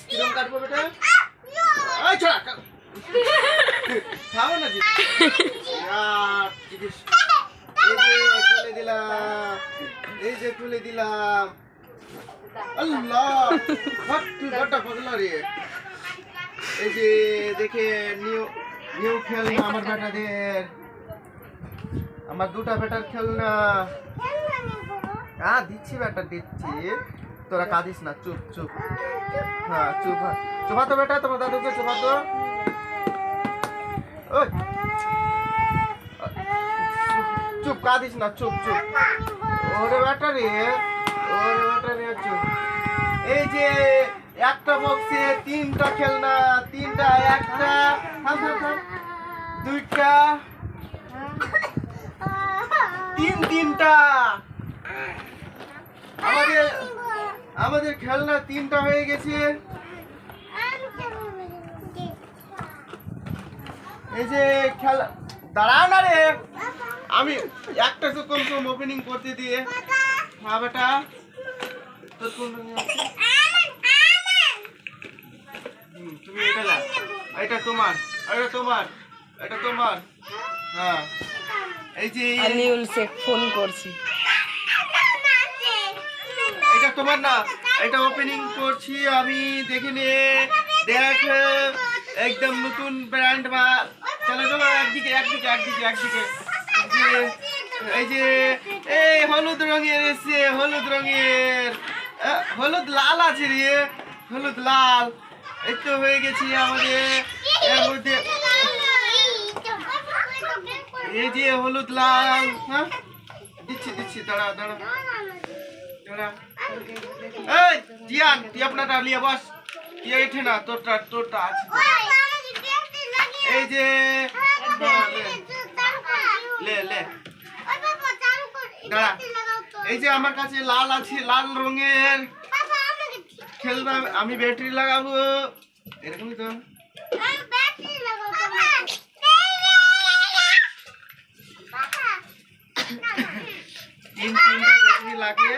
কিরম কাটবো বেটা? এই ছোড়া খাবো না জি। খুলে দিলাম, এই যে খুলে দিলাম। আল্লাহ তুই বড়টা পাগলা রে। এই যে দেখে নিউ নিউ খেলনা আমার বেটাদের, আমার দুটা বেটার খেলনা। হ্যাঁ দিচ্ছি বেটা দিচ্ছি, তোরা কাঁদিস না, চুপ চুপ। হ্যাঁ চুপ, চুপা তো বেটা, তোমার দাদুকে চুপা তো। ওই চুপ, কাঁদিস না, চুপ চুপ। ওরে বেটা রে, ওরে বেটা রে, চুপ। এই যে একটা বক্সে তিনটা খেলনা, তিনটা, একটা দুইটা, তিনটা। আমাদের খেলনা তিনটা হয়ে গেছে। এই যে খেলা, দাঁড়াও না রে, আমি একটা কম কম ওপেনিং করতে দিয়ে। হ্যাঁ বেটা, তোর কোন তুমি এটা না, এটা তোমার, এটা তোমার, এটা তোমার। হ্যাঁ এই যে আলিউল শেখ ফোন করছি, এটা তোমার না, এটা ওপেনিং করছি আমি। দেখে নে, দেখ একদম নতুন ব্র্যান্ড। বা চলো চলো, একদিকে একদিকে একদিকে একদিকে। এই যে এই হলুদ রঙের এসছে, হলুদ রঙের, হলুদ লাল আছে রে, হলুদ লাল। এই তো হয়ে গেছি আমাদের এর মধ্যে। এই যে হলুদ লাল। হ্যাঁ দিচ্ছি দিচ্ছি, দাঁড়া দাঁড়া দাঁড়া। এই জিয়ান, তুই আপনারটা নিয়ে বস, তুই এঠে না, তোরটা তোরটা আছে। এই যে লে লে দাঁড়া। এই যে আমার কাছে লাল আছে, লাল রঙের খেলনা। আমি ব্যাটারি লাগাবো, এরকমই তো। তিনটা ব্যাটারি লাগে।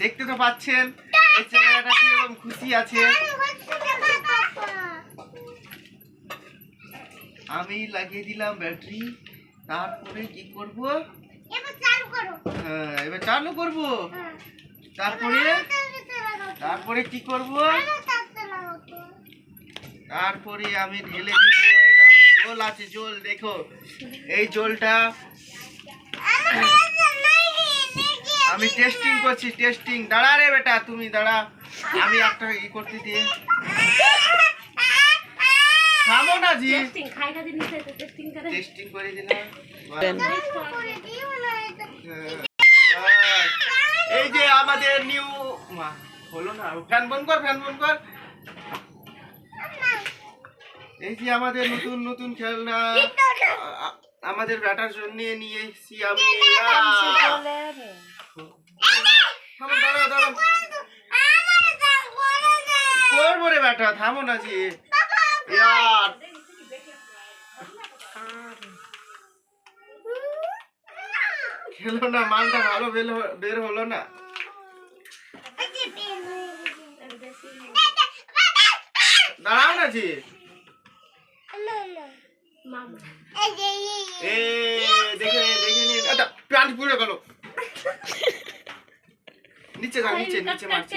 দেখতে তো পাচ্ছেন এই ছেলেটা কিরকম খুশি আছে। আমি লাগিয়ে দিলাম ব্যাটারি, তারপরে কি করব? হ্যাঁ এবার চালু করব। তারপরে কি করব? তারপরে আমি ঢেলে দিব। এটা জল আছে, জল দেখো, এই জলটা আমি টেস্টিং করছি, টেস্টিং। দাঁড়া রে বেটা, তুমি দাঁড়া, আমি একটা ই করতে দিয়ে। থামো না জি, টেস্টিং করে দিলাম। এই যে আমাদের নিউ হলো না, ফ্যান বন্ধ কর, ফ্যান বন্ধ কর। এই যে আমাদের নতুন নতুন খেলনা আমাদের ব্যাটার জন্য নিয়ে এসেছি আমি। দাঁড়া দাঁড়া, করবো রে বেটা, থামো না জি। খেলো না, মালটা ভালো বের হলো না। দাঁড়াও না জি। দেখে নিন, প্যান্ট পুড়ে গেল। নিচে যা, নিচে নিচে মারছি।